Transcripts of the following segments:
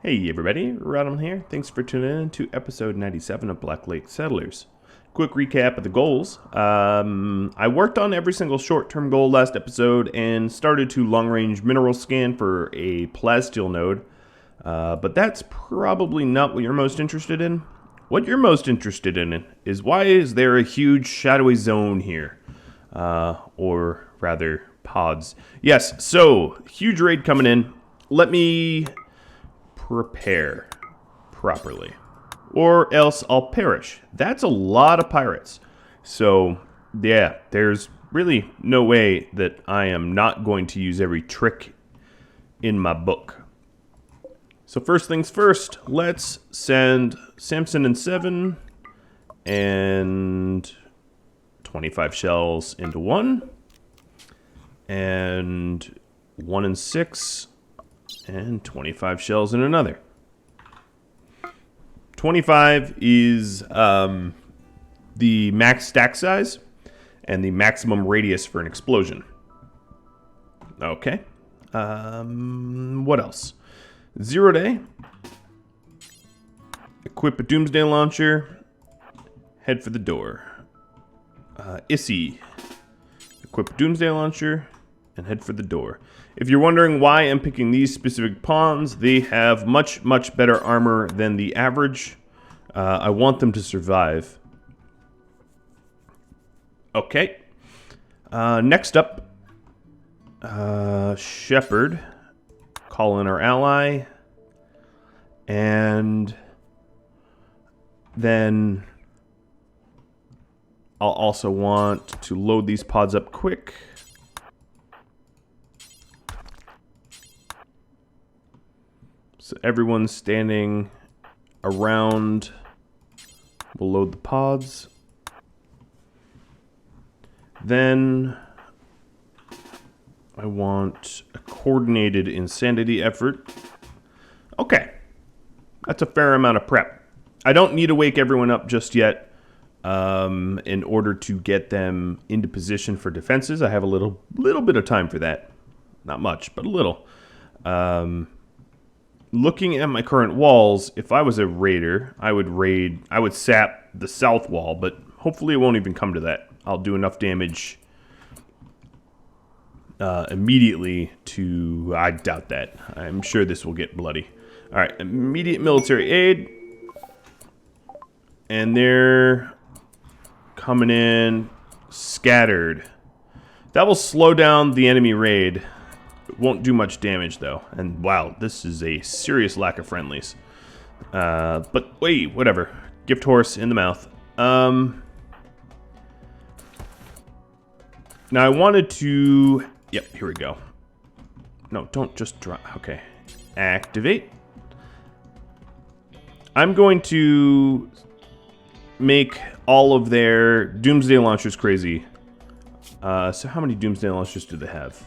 Hey everybody, Rhadamant here. Thanks for tuning in to episode 97 of Black Lake Settlers. Quick recap of the goals. I worked on every single short-term goal last episode and started to long-range mineral scan for a plasteel node. But that's probably not what you're most interested in. What you're most interested in is why is there a huge shadowy zone here? Or rather, pods. Yes, so, huge raid coming in. Let me prepare properly, or else I'll perish. That's a lot of pirates. So, yeah, there's really no way that I am not going to use every trick in my book. So first things first, let's send Samson and 7 and 25 shells into 1, and 1 and 6, and 25 shells in another. 25 is the max stack size and the maximum radius for an explosion. Okay. What else? 0 day. Equip a doomsday launcher. Head for the door. Issy. Equip a doomsday launcher and head for the door. If you're wondering why I'm picking these specific pawns, they have much better armor than the average. I want them to survive. Okay. Next up, Shepherd. Call in our ally. And then I'll also want to load these pods up quick. So everyone's standing around. We'll load the pods. Then I want a coordinated insanity effort. Okay. That's a fair amount of prep. I don't need to wake everyone up just yet in order to get them into position for defenses. I have a little bit of time for that. Not much, but a little. Looking at my current walls, if I was a raider, I would sap the south wall, but hopefully it won't even come to that. I'll do enough damage immediately to... I doubt that. I'm sure this will get bloody. Alright, immediate military aid. And they're coming in scattered. That will slow down the enemy raid. It won't do much damage, though. And wow, this is a serious lack of friendlies. But wait, whatever. Gift horse in the mouth. Now I wanted to... Yep, here we go. No, don't just drop. Okay. Activate. I'm going to make all of their doomsday launchers crazy. So how many doomsday launchers do they have?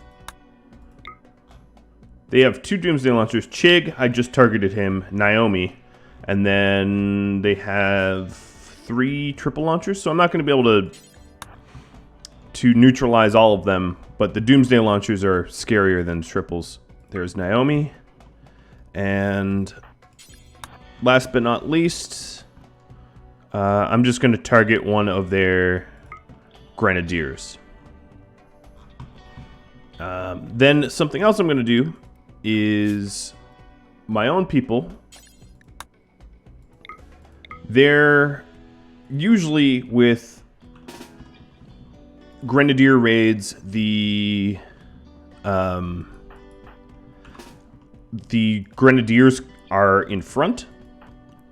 They have 2 doomsday launchers. Chig, I just targeted him. Naomi. And then they have 3 triple launchers. So I'm not going to be able to neutralize all of them. But the doomsday launchers are scarier than triples. There's Naomi. And last but not least, I'm just going to target one of their grenadiers. Then something else I'm going to do is my own people. They're usually with grenadier raids, the grenadiers are in front.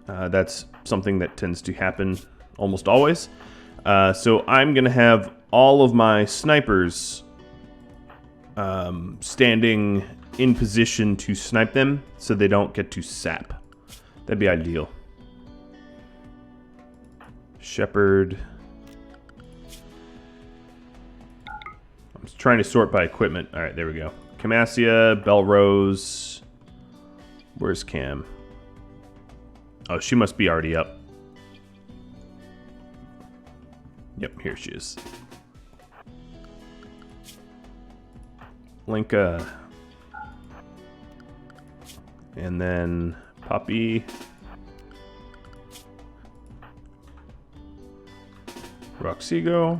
That's something that tends to happen almost always. So I'm going to have all of my snipers standing in position to snipe them so they don't get to sap. That'd be ideal. Shepherd. I'm trying to sort by equipment. All right, there we go. Camassia, Belrose. Where's Cam? Oh, she must be already up. Yep, here she is. Linka. And then Poppy. Roxigo.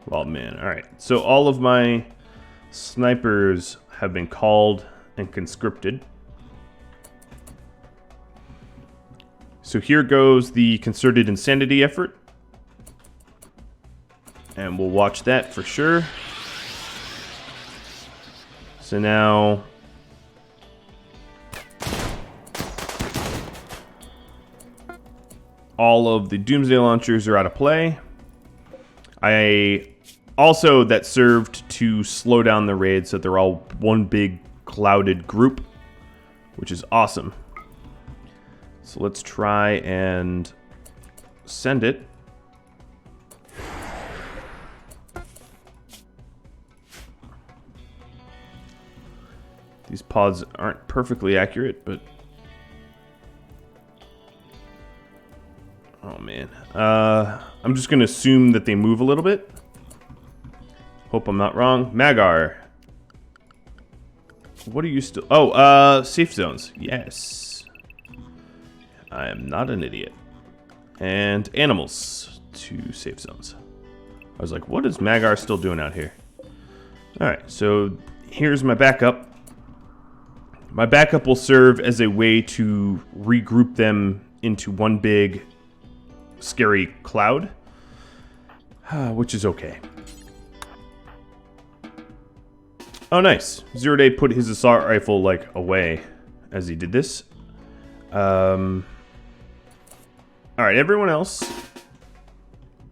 Wild man. Alright, so all of my snipers have been called and conscripted. So here goes the concerted insanity effort. And we'll watch that for sure. So now... all of the Doomsday launchers are out of play. Also, that served to slow down the raid so they're all one big clouded group, which is awesome. So let's try and send it. These pods aren't perfectly accurate, but... oh man. I'm just going to assume that they move a little bit. Hope I'm not wrong. Magar. What are you still... oh, safe zones. Yes. I am not an idiot. And animals to safe zones. I was like, what is Magar still doing out here? Alright, so here's my backup. My backup will serve as a way to regroup them into one big scary cloud, which is okay. Oh, nice. Zero Day put his assault rifle, like, away as he did this. Alright, everyone else,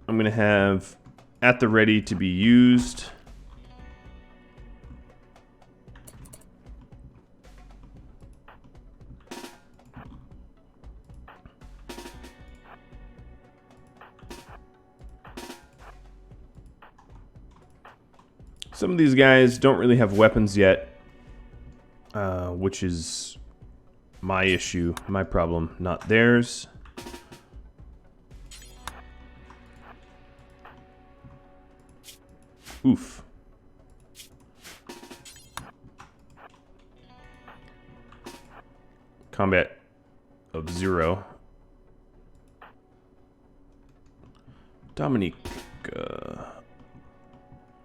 I'm going to have at the ready to be used. Some of these guys don't really have weapons yet, which is my issue, my problem, not theirs. Oof. Combat of 0. Dominique,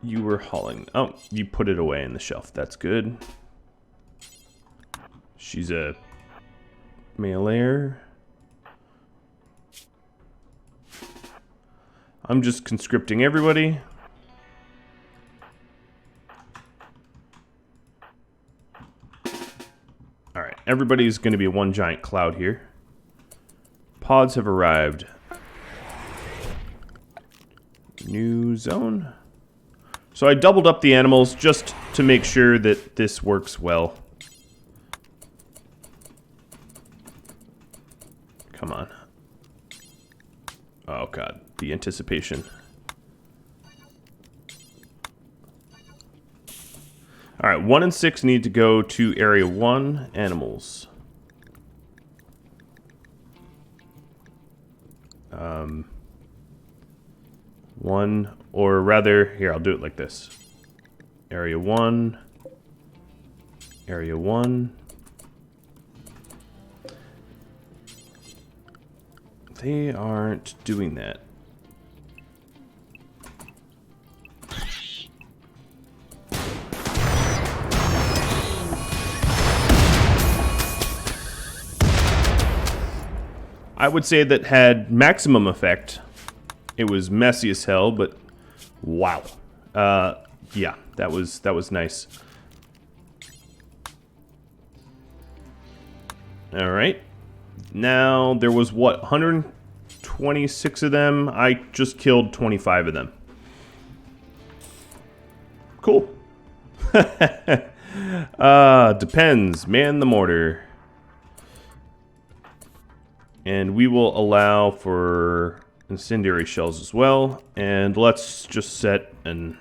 you were hauling... oh, you put it away in the shelf. That's good. She's a meleeer. I'm just conscripting everybody. Alright, everybody's going to be one giant cloud here. Pods have arrived. New zone. So I doubled up the animals just to make sure that this works well. Come on. Oh god, the anticipation. Alright, 1 and 6 need to go to Area 1, animals. One, or rather, here, I'll do it like this. Area 1. Area 1. They aren't doing that. I would say that had maximum effect. It was messy as hell, but wow. Yeah, that was nice. All right. Now there was what, 126 of them. I just killed 25 of them. Cool. Depends. Man the mortar. And we will allow for incendiary shells as well. And let's just set an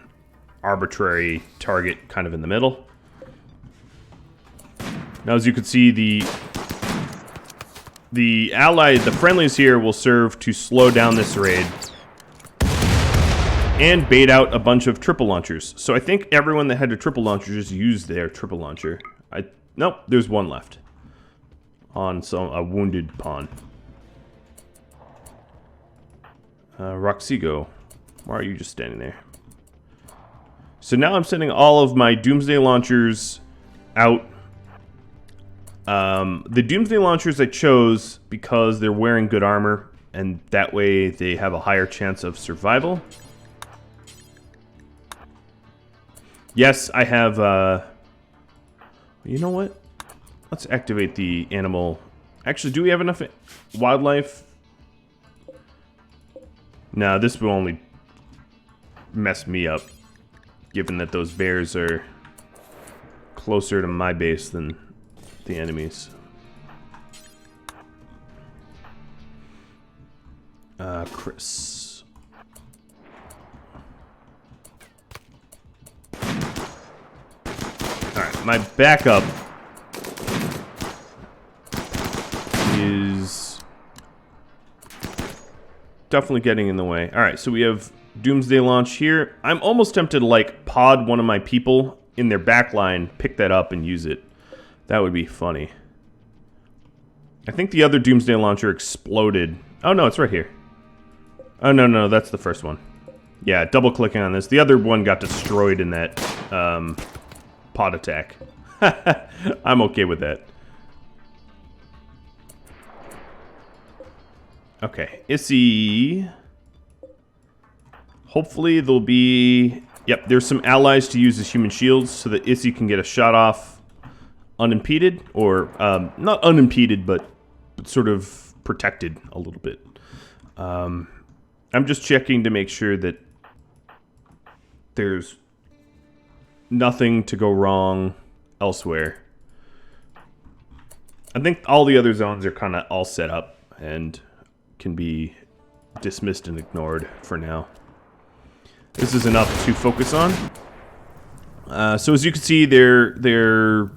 arbitrary target kind of in the middle. Now, as you can see, the friendlies here will serve to slow down this raid. and bait out a bunch of triple launchers. So I think everyone that had a triple launcher just used their triple launcher. Nope, there's one left on a wounded pawn. Roxigo, why are you just standing there? So now I'm sending all of my Doomsday launchers out. The Doomsday launchers I chose because they're wearing good armor, and that way they have a higher chance of survival. Yes, I have, you know what? Let's activate the animal. Actually, do we have enough wildlife? No, this will only mess me up, given that those bears are closer to my base than the enemies. Chris. Alright, my backup is definitely getting in the way. Alright, so we have Doomsday launch here. I'm almost tempted to, like, pod one of my people in their backline, pick that up, and use it. That would be funny. I think the other Doomsday launcher exploded. Oh, no, it's right here. Oh, no, that's the first one. Yeah, double-clicking on this. The other one got destroyed in that pod attack. I'm okay with that. Okay, Issy. Hopefully there'll be... Yep, there's some allies to use as human shields so that Issy can get a shot off unimpeded. Or, not unimpeded, but sort of protected a little bit. I'm just checking to make sure that there's nothing to go wrong elsewhere. I think all the other zones are kind of all set up and can be dismissed and ignored for now. This is enough to focus on. So as you can see, their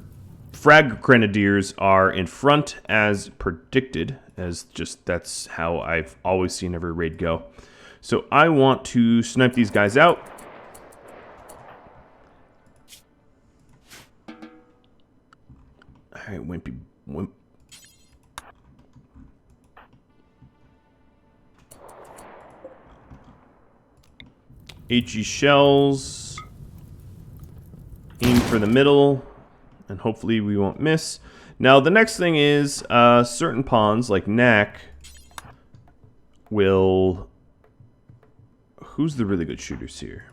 frag grenadiers are in front as predicted, as just that's how I've always seen every raid go. So I want to snipe these guys out. Alright, Wimpy. HE shells. Aim for the middle. And hopefully we won't miss. Now the next thing is certain pawns like Knack will... Who's the really good shooters here?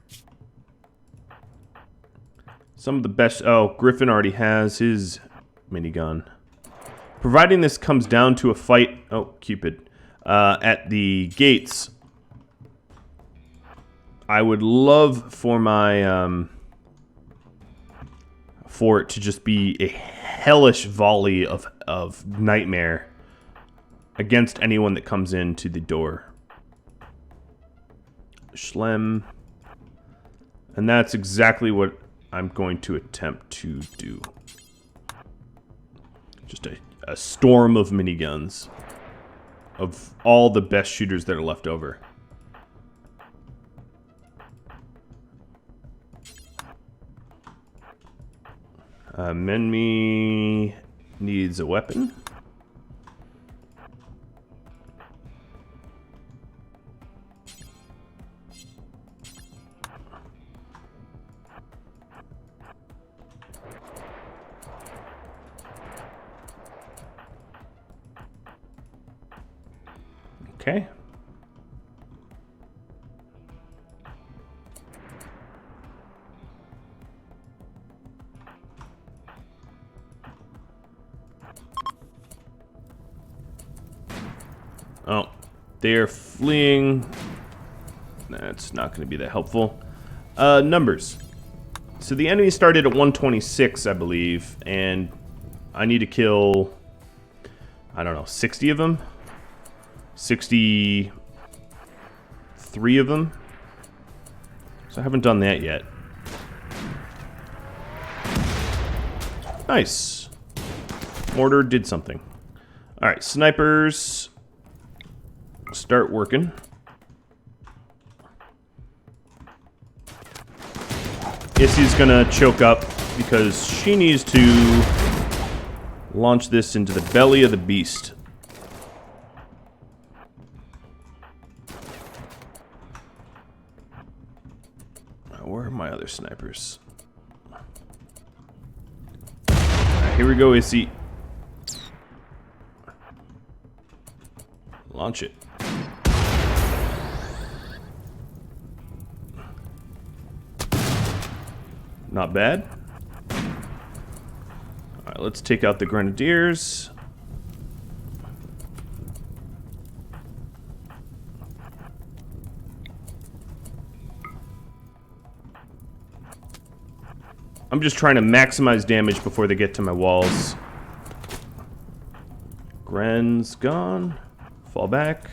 Some of the best... Oh, Griffin already has his minigun. Providing this comes down to a fight... Oh, Cupid. At the gates. I would love for my... for it to just be a hellish volley of nightmare against anyone that comes into the door. Schlem. And that's exactly what I'm going to attempt to do. Just a storm of miniguns. Of all the best shooters that are left over. Menme needs a weapon. Okay. Oh, they're fleeing. That's not going to be that helpful. Numbers. So the enemy started at 126, I believe, and I need to kill, I don't know, 60 of them? 63 of them? So I haven't done that yet. Nice. Mortar did something. Alright, snipers... Start working. Issy's gonna choke up because she needs to launch this into the belly of the beast. Where are my other snipers? Alright, here we go, Issy. Launch it. Not bad. Alright, let's take out the grenadiers. I'm just trying to maximize damage before they get to my walls. Gren's gone. Fall back.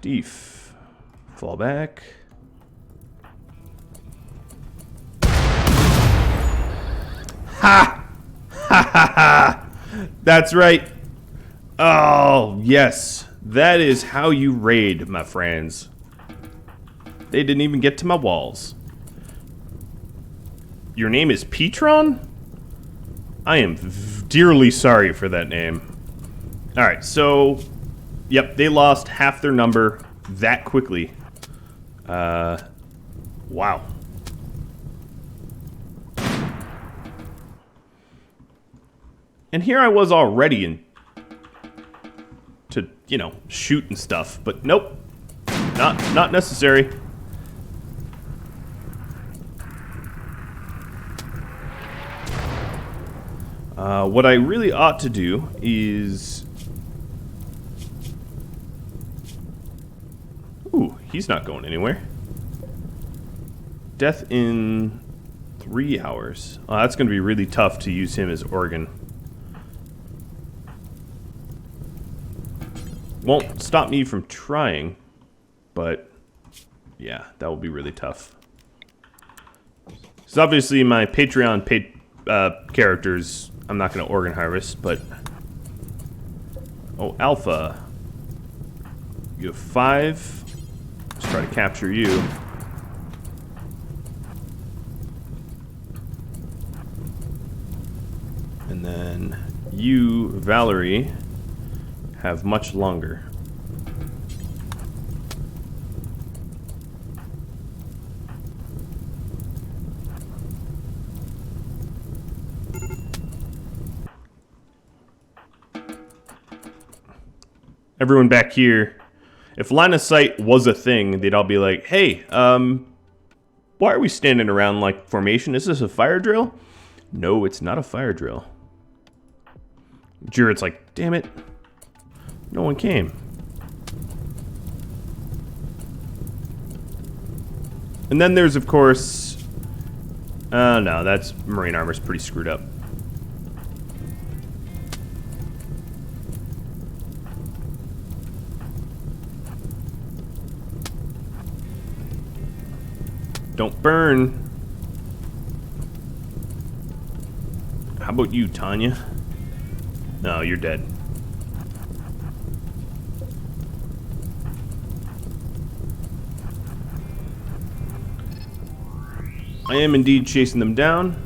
Deef. Fall back. Ha! Ha ha ha! That's right. Oh, yes. That is how you raid, my friends. They didn't even get to my walls. Your name is Petron? I am dearly sorry for that name. Alright, so... Yep, they lost half their number that quickly. Wow. And here I was all ready to, you know, shoot and stuff, but nope. Not necessary. What I really ought to do is... Ooh, he's not going anywhere. Death in 3 hours. Oh, that's going to be really tough to use him as organ. Won't stop me from trying, but yeah, that will be really tough. So obviously my Patreon characters, I'm not going to organ harvest, but... Oh, Alpha. You have 5. Let's try to capture you. And then you, Valerie, have much longer. Everyone back here, if line of sight was a thing, they'd all be like, hey, why are we standing around like formation? Is this a fire drill? No, it's not a fire drill. Jared's like, damn it. No one came. And then there's, of course... no, that's... Marine armor's pretty screwed up. Don't burn. How about you, Tanya? No, you're dead. I am indeed chasing them down.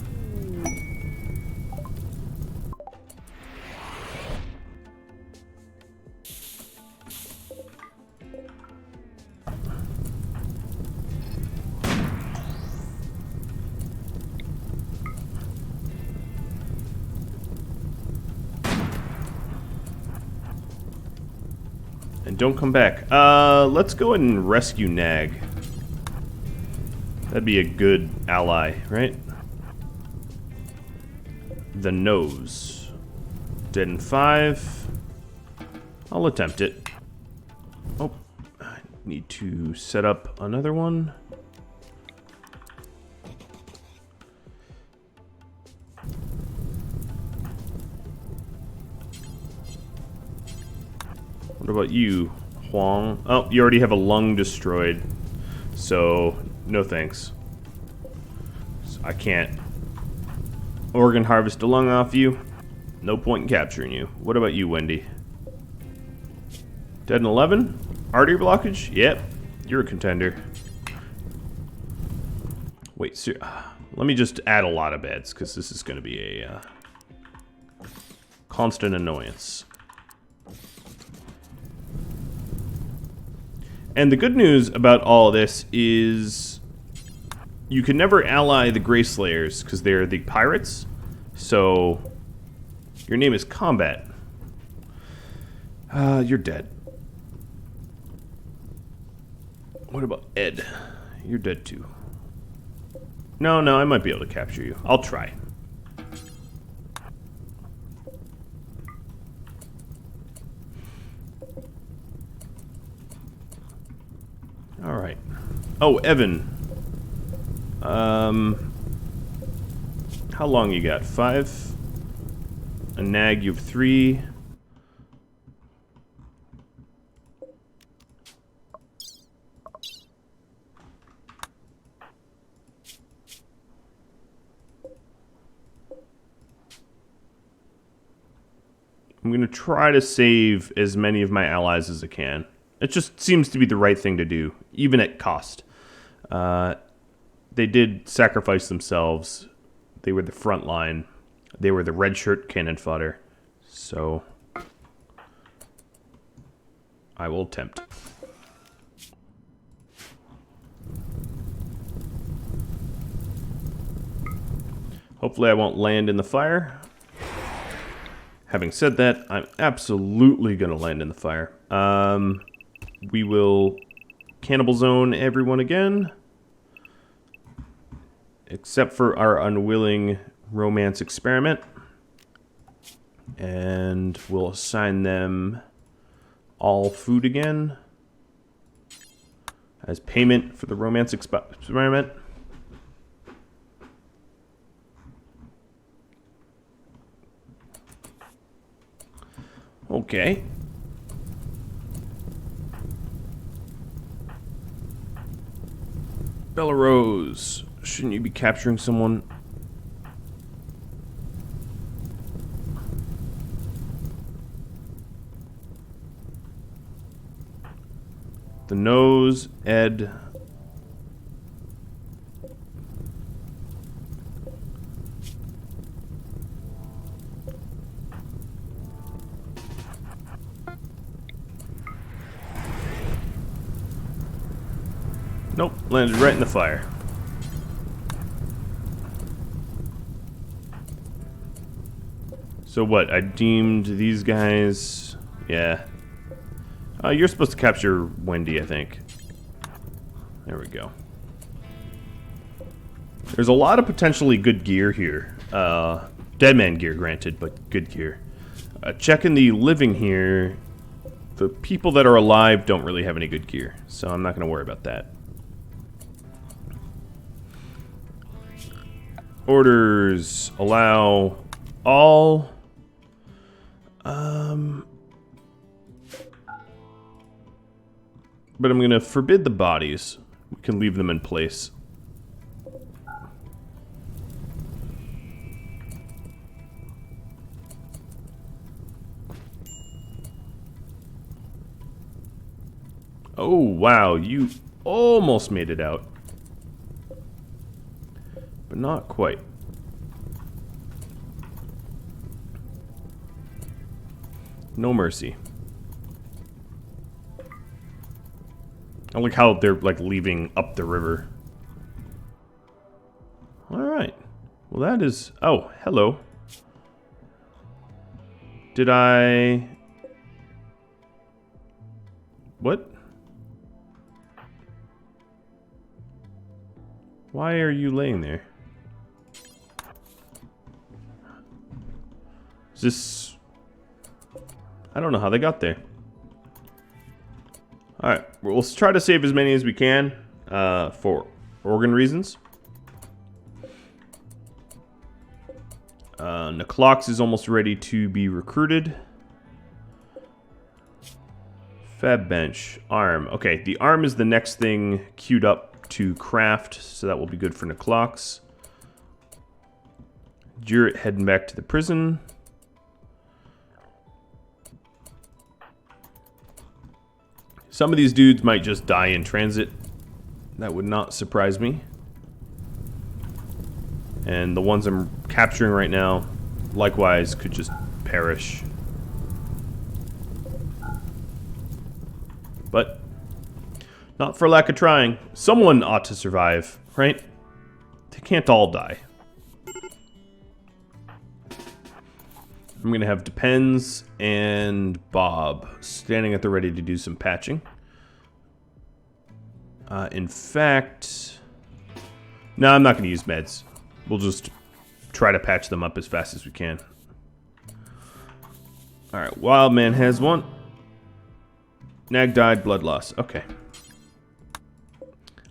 And don't come back. Let's go ahead and rescue Nag. That'd be a good ally, right? The nose. Dead in 5. I'll attempt it. Oh, I need to set up another one. What about you, Huang? Oh, you already have a lung destroyed. So, no thanks. So I can't organ harvest a lung off you. No point in capturing you. What about you, Wendy? Dead in 11. Artery blockage? Yep. You're a contender. Wait, let me just add a lot of beds, because this is going to be a constant annoyance. And the good news about all this is you can never ally the Grey Slayers, because they're the pirates. So your name is Combat. You're dead. What about Ed? You're dead too. No, I might be able to capture you. I'll try. Alright. Oh, Evan. How long you got? 5? A nag, you have 3. I'm going to try to save as many of my allies as I can. It just seems to be the right thing to do, even at cost. They did sacrifice themselves. They were the front line. They were the red shirt cannon fodder. So I will attempt. Hopefully I won't land in the fire. Having said that, I'm absolutely going to land in the fire. We will cannibal zone everyone again. Except for our unwilling romance experiment. And we'll assign them all food again. As payment for the romance experiment. Okay. Belarose. Shouldn't you be capturing someone? The nose, Ed. Nope, landed right in the fire. So what, I deemed these guys... Yeah. You're supposed to capture Wendy, I think. There we go. There's a lot of potentially good gear here. Dead man gear, granted, but good gear. Checking the living here, the people that are alive don't really have any good gear, so I'm not going to worry about that. Orders allow all. But I'm going to forbid the bodies. We can leave them in place. Oh, wow. You almost made it out. But not quite. No mercy. I like how they're like leaving up the river. Alright. Well, that is... Oh, hello. Did I... What? Why are you laying there? Is this... I don't know how they got there. Alright, we'll try to save as many as we can for organ reasons. Naklox is almost ready to be recruited. Fab bench, arm. Okay, the arm is the next thing queued up to craft, so that will be good for Naklox. Jarrett heading back to the prison. Some of these dudes might just die in transit. That would not surprise me. And the ones I'm capturing right now, likewise, could just perish. But not for lack of trying. Someone ought to survive, right? They can't all die. I'm gonna have Depends and Bob standing at the ready to do some patching. In fact, no, I'm not gonna use meds. We'll just try to patch them up as fast as we can. Alright, Wildman has one. Nag died, blood loss. Okay.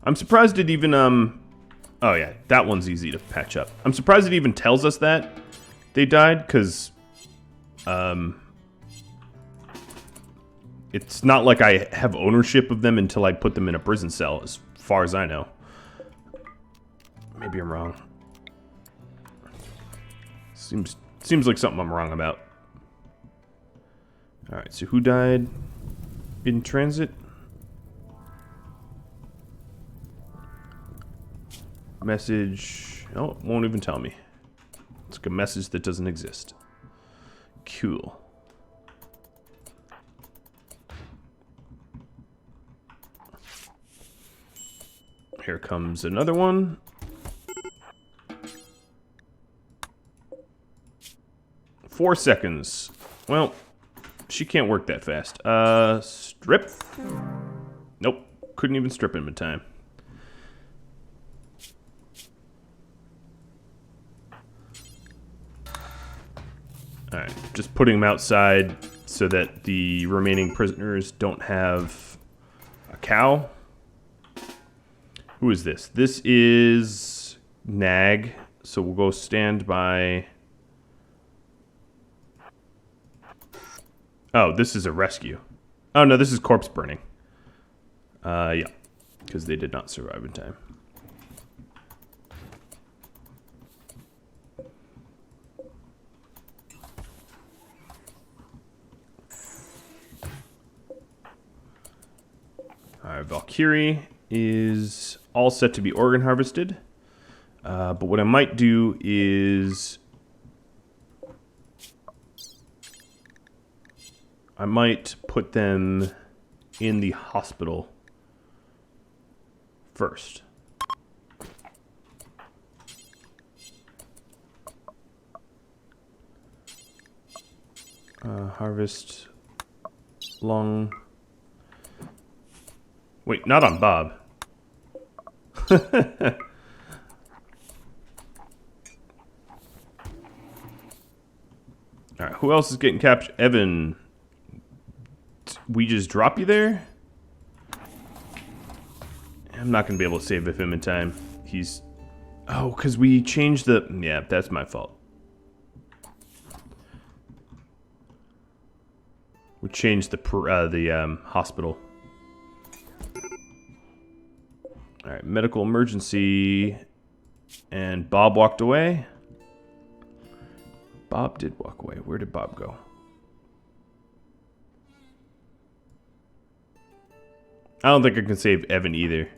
I'm surprised it even, oh yeah, that one's easy to patch up. I'm surprised it even tells us that they died, because, it's not like I have ownership of them until I put them in a prison cell, as far as I know. Maybe I'm wrong. Seems like something I'm wrong about. Alright, so who died in transit? Message. Oh, it won't even tell me. It's like a message that doesn't exist. Cool. Here comes another one. Four seconds. Well, she can't work that fast. Strip? Nope. Couldn't even strip him in time. Alright, just putting him outside so that the remaining prisoners don't have a cow. Who is this? This is Nag, so we'll go stand by. Oh, this is a rescue. Oh no, this is corpse burning. Yeah, because they did not survive in time. Alright, Valkyrie is all set to be organ harvested. But what I might do is I might put them in the hospital first. Harvest lung. Wait, not on Bob. Alright, who else is getting captured? Evan. We just drop you there? I'm not going to be able to save him in time. He's... Oh, because we changed the... Yeah, that's my fault. We changed the hospital. Alright, medical emergency. And Bob walked away. Bob did walk away. Where did Bob go? I don't think I can save Evan either.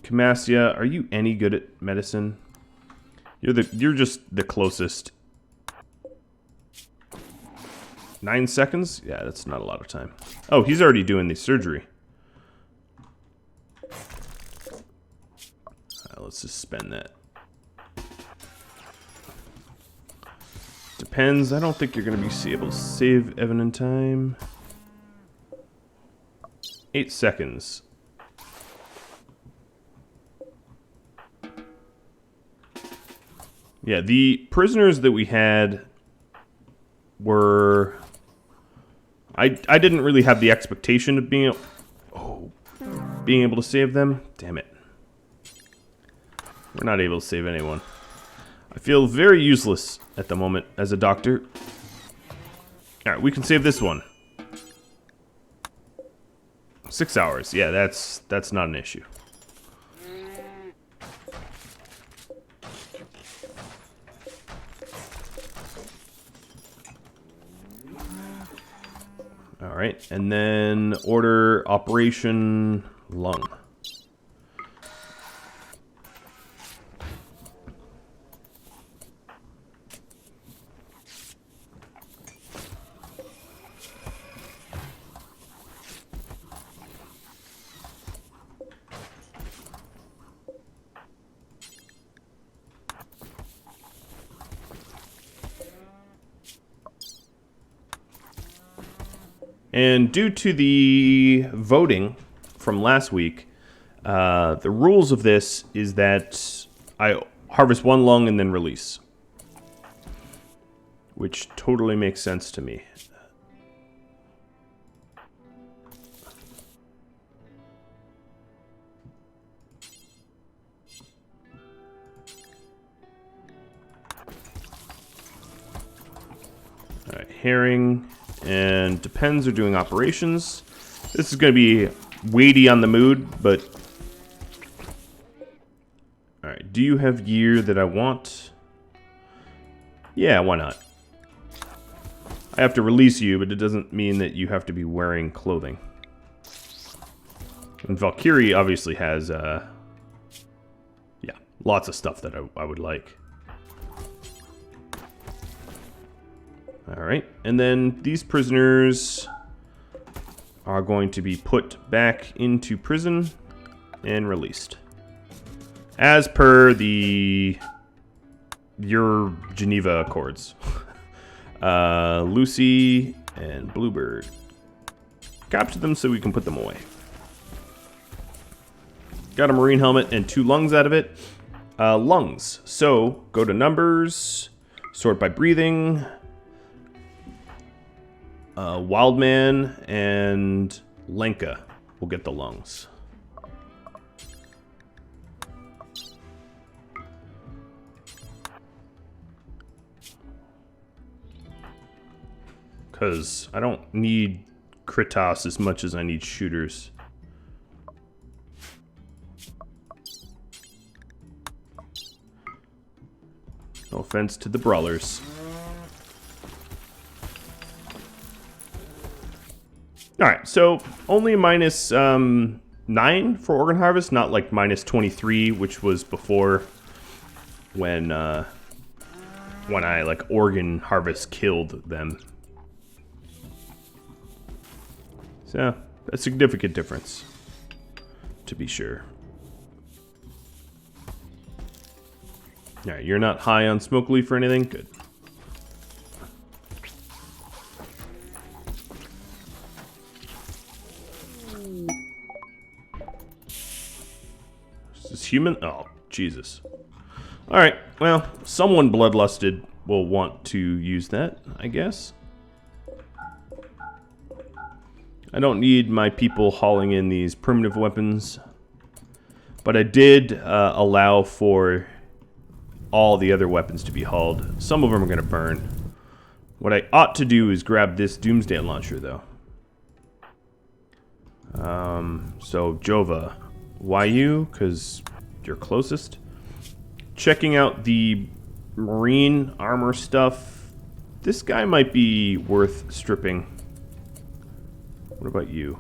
Camassia, are you any good at medicine? You're just the closest. 9 seconds? Yeah, that's not a lot of time. Oh, he's already doing the surgery. Let's just spend that. Depends. I don't think you're going to be able to save Evan in time. 8 seconds. Yeah, the prisoners that we had were... I didn't really have the expectation of being able to save them. Damn it. We're not able to save anyone. I feel very useless at the moment as a doctor. Alright, we can save this one. 6 hours. Yeah, that's not an issue. right, and then order Operation Lung. And due to the voting from last week, the rules of this is that I harvest 1 lung and then release. Which totally makes sense to me. Alright, herring. And depends are doing operations. This is going to be weighty on the mood, but... Alright, do you have gear that I want? Yeah, why not? I have to release you, but it doesn't mean that you have to be wearing clothing. And Valkyrie obviously has, yeah, lots of stuff that I would like. Alright, and then these prisoners are going to be put back into prison and released. As per your Geneva Accords. Lucy and Bluebird. Capture them so we can put them away. Got a marine helmet and 2 lungs out of it. Lungs. So, go to numbers, sort by breathing. Wildman and Lenka will get the lungs. Because I don't need Kritos as much as I need shooters. No offense to the brawlers. Alright, so only minus 9 for Organ Harvest, not like minus 23, which was before when I like Organ Harvest killed them. So, a significant difference, to be sure. Alright, you're not high on smoke leaf or anything? Good. Is this human? Oh, Jesus. Alright, well, someone bloodlusted will want to use that, I guess. I don't need my people hauling in these primitive weapons. But I did allow for all the other weapons to be hauled. Some of them are going to burn. What I ought to do is grab this Doomsday Launcher, though. So, Jova. Why you? Because you're closest. Checking out the marine armor stuff. This guy might be worth stripping. What about you?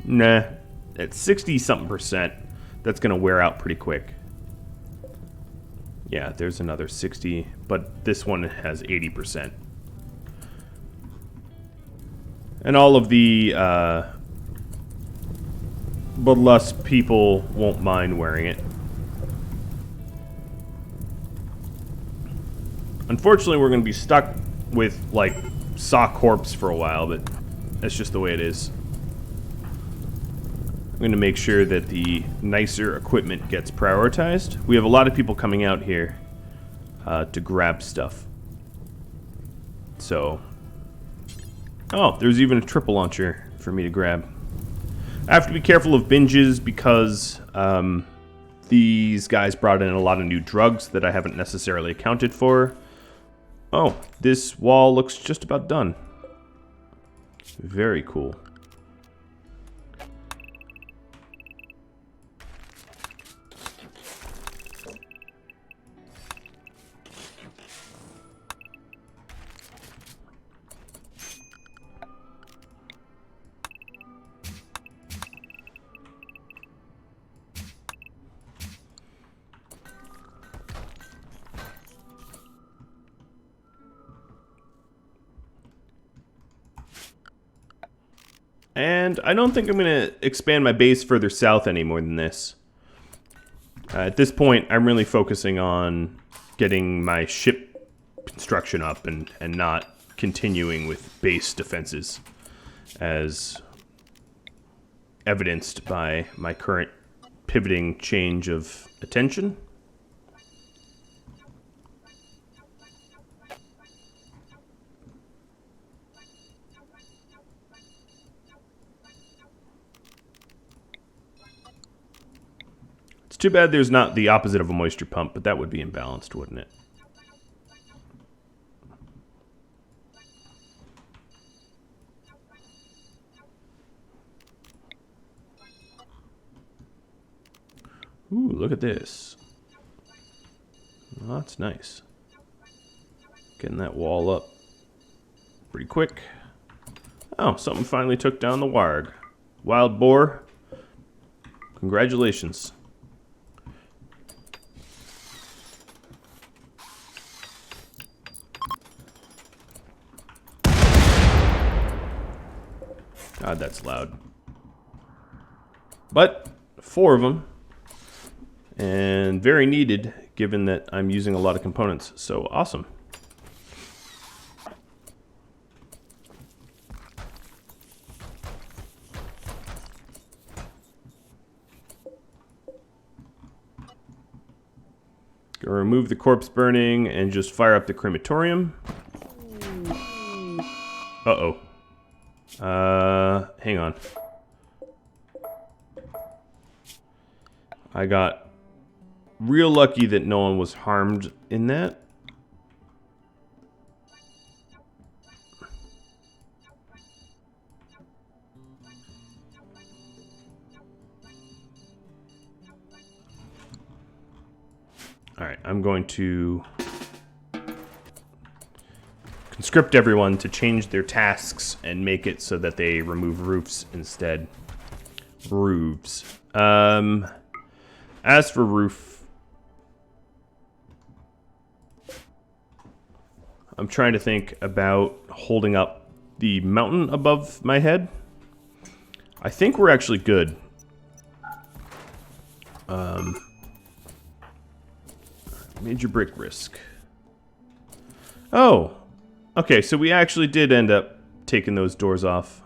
Nah. At 60-something%, that's going to wear out pretty quick. Yeah, there's another 60, but this one has 80%. And all of the bloodlust people won't mind wearing it. Unfortunately, we're going to be stuck with, like, Saw Corpse for a while, but that's just the way it is. I'm going to make sure that the nicer equipment gets prioritized. We have a lot of people coming out here to grab stuff. So, oh, there's even a triple launcher for me to grab. I have to be careful of binges because these guys brought in a lot of new drugs that I haven't necessarily accounted for. Oh, this wall looks just about done. Very cool. And I don't think I'm going to expand my base further south any more than this. At this point, I'm really focusing on getting my ship construction up and not continuing with base defenses, as evidenced by my current pivoting change of attention. It's too bad there's not the opposite of a moisture pump, but that would be imbalanced, wouldn't it? Ooh, look at this. Oh, that's nice. Getting that wall up pretty quick. Oh, something finally took down the warg. Wild boar, congratulations. God, that's loud. But 4 of them. And very needed, given that I'm using a lot of components. So awesome. Gonna remove the corpse burning and just fire up the crematorium. Uh-oh. Hang on. I got real lucky that no one was harmed in that. Alright, I'm going to conscript everyone to change their tasks and make it so that they remove roofs instead. Roofs. As for roof, I'm trying to think about holding up the mountain above my head. I think we're actually good. Major brick risk. Oh, okay, so we actually did end up taking those doors off.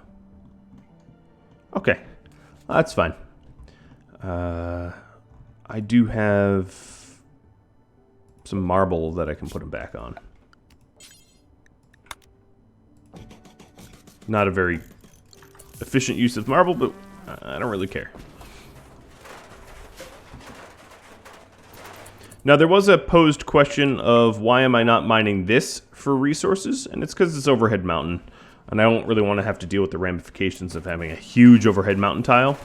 Okay, that's fine. I do have some marble that I can put them back on. Not a very efficient use of marble, but I don't really care. Now, there was a posed question of why am I not mining this for resources, and it's because it's overhead mountain, and I don't really want to have to deal with the ramifications of having a huge overhead mountain tile.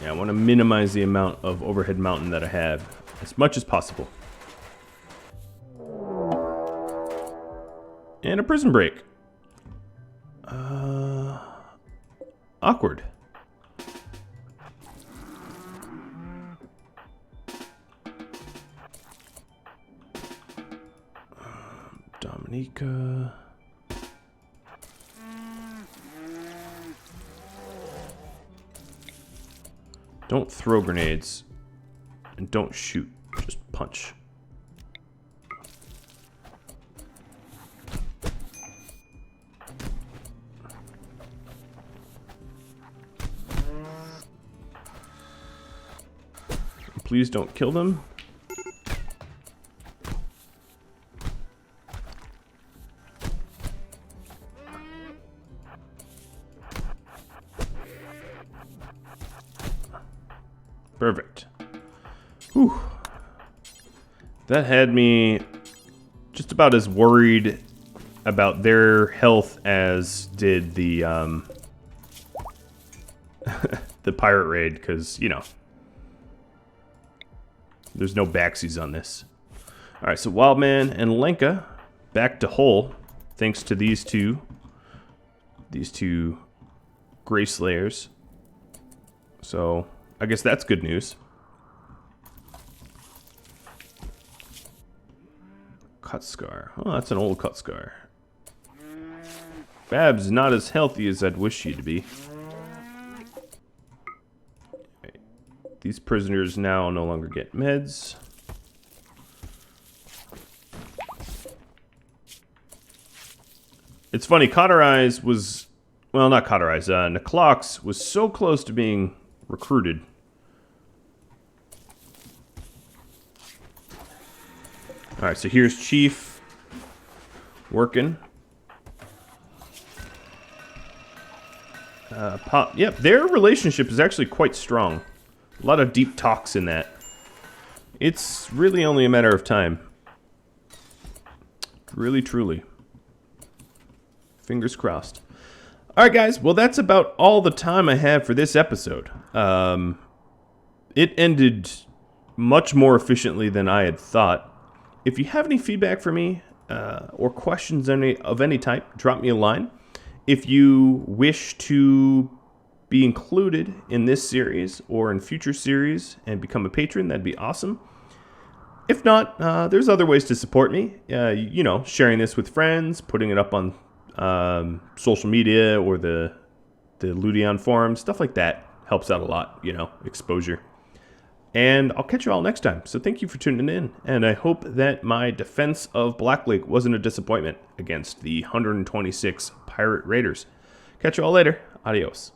Yeah, I want to minimize the amount of overhead mountain that I have as much as possible. And a prison break. Awkward. Dominica. Don't throw grenades. And don't shoot. Just punch. Please don't kill them. Perfect. Whew. That had me just about as worried about their health as did the the pirate raid, because, you know, there's no backsies on this. Alright, so Wildman and Lenka back to whole, thanks to these two Gray Slayers. So I guess that's good news. Cut scar. Oh, that's an old cut scar. Bab's not as healthy as I'd wish you to be. Okay. These prisoners now no longer get meds. It's funny, Cauterize was... Well, not Cauterize. Neclox was so close to being recruited. Alright, so here's Chief working. Yep, their relationship is actually quite strong. A lot of deep talks in that. It's really only a matter of time. Really, truly. Fingers crossed. Alright guys, well that's about all the time I have for this episode. It ended much more efficiently than I had thought. If you have any feedback for me, or questions of any type, drop me a line. If you wish to be included in this series or in future series and become a patron, that'd be awesome. If not, there's other ways to support me. You know, sharing this with friends, putting it up on social media or the Ludion forum, stuff like that helps out a lot, you know, exposure. And I'll catch you all next time. So thank you for tuning in, and I hope that my defense of Black Lake wasn't a disappointment against the 126 Pirate Raiders. Catch you all later. Adios.